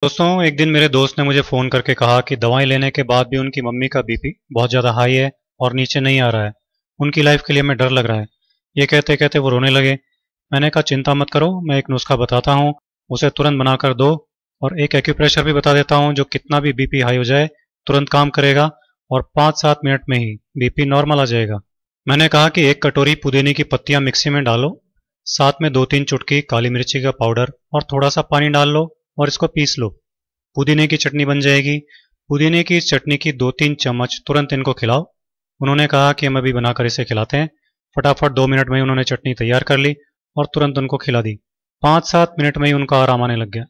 दोस्तों, एक दिन मेरे दोस्त ने मुझे फ़ोन करके कहा कि दवाई लेने के बाद भी उनकी मम्मी का बीपी बहुत ज़्यादा हाई है और नीचे नहीं आ रहा है। उनकी लाइफ के लिए हमें डर लग रहा है। ये कहते कहते वो रोने लगे। मैंने कहा चिंता मत करो, मैं एक नुस्खा बताता हूँ, उसे तुरंत बनाकर दो। और एक एक्यूप्रेशर भी बता देता हूँ जो कितना भी बीपी हाई हो जाए तुरंत काम करेगा और 5-7 मिनट में ही बीपी नॉर्मल आ जाएगा। मैंने कहा कि एक कटोरी पुदीने की पत्तियां मिक्सी में डालो, साथ में 2-3 चुटकी काली मिर्ची का पाउडर और थोड़ा सा पानी डाल लो और इसको पीस लो। पुदीने की चटनी बन जाएगी। पुदीने की चटनी की 2-3 चम्मच तुरंत इनको खिलाओ। उन्होंने कहा कि हम अभी बनाकर इसे खिलाते हैं। फटाफट 2 मिनट में ही उन्होंने चटनी तैयार कर ली और तुरंत उनको खिला दी। 5-7 मिनट में ही उनका आराम आने लग गया।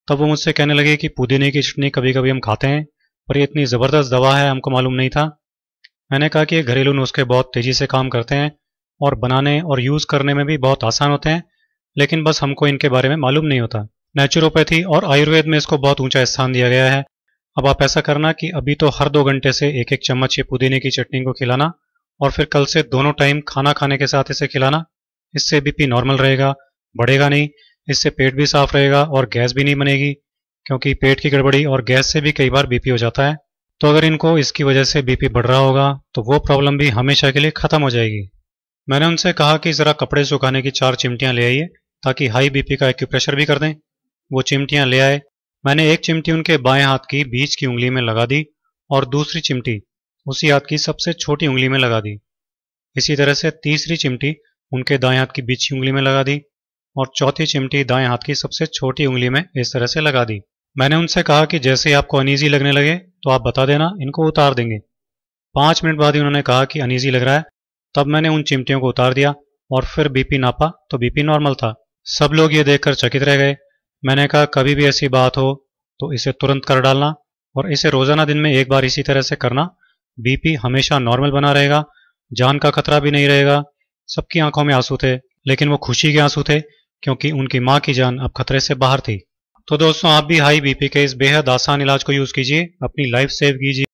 तब वो मुझसे कहने लगे कि पुदीने की चटनी कभी कभी हम खाते हैं, पर ये इतनी ज़बरदस्त दवा है हमको मालूम नहीं था। मैंने कहा कि ये घरेलू नुस्खे बहुत तेज़ी से काम करते हैं और बनाने और यूज़ करने में भी बहुत आसान होते हैं, लेकिन बस हमको इनके बारे में मालूम नहीं होता। नेचुरोपैथी और आयुर्वेद में इसको बहुत ऊंचा स्थान दिया गया है। अब आप ऐसा करना कि अभी तो हर 2 घंटे से एक एक चम्मच ये पुदीने की चटनी को खिलाना और फिर कल से दोनों टाइम खाना खाने के साथ इसे खिलाना। इससे बीपी नॉर्मल रहेगा, बढ़ेगा नहीं। इससे पेट भी साफ रहेगा और गैस भी नहीं बनेगी, क्योंकि पेट की गड़बड़ी और गैस से भी कई बार बीपी हो जाता है। तो अगर इनको इसकी वजह से बीपी बढ़ रहा होगा तो वो प्रॉब्लम भी हमेशा के लिए ख़त्म हो जाएगी। मैंने उनसे कहा कि ज़रा कपड़े सुखाने की 4 चिमटियाँ ले आइए ताकि हाई बीपी का एक्यूप्रेशर भी कर दें। वो चिमटियाँ ले आए। मैंने एक चिमटी उनके बाएं हाथ की बीच की उंगली में लगा दी और दूसरी चिमटी उसी हाथ की सबसे छोटी उंगली में लगा दी। इसी तरह से तीसरी चिमटी उनके दाएं हाथ की बीच की उंगली में लगा दी और चौथी चिमटी दाएं हाथ की सबसे छोटी उंगली में इस तरह से लगा दी। मैंने उनसे कहा कि जैसे ही आपको अनईजी लगने लगे तो आप बता देना, इनको उतार देंगे। 5 मिनट बाद ही उन्होंने कहा कि अनईजी लग रहा है। तब मैंने उन चिमटियों को उतार दिया और फिर बीपी नापा तो बीपी नॉर्मल था। सब लोग ये देखकर चकित रह गए। मैंने कहा कभी भी ऐसी बात हो तो इसे तुरंत कर डालना और इसे रोजाना दिन में एक बार इसी तरह से करना। बीपी हमेशा नॉर्मल बना रहेगा, जान का खतरा भी नहीं रहेगा। सबकी आंखों में आंसू थे, लेकिन वो खुशी के आंसू थे, क्योंकि उनकी माँ की जान अब खतरे से बाहर थी। तो दोस्तों, आप भी हाई बीपी के इस बेहद आसान इलाज को यूज कीजिए, अपनी लाइफ सेव कीजिए।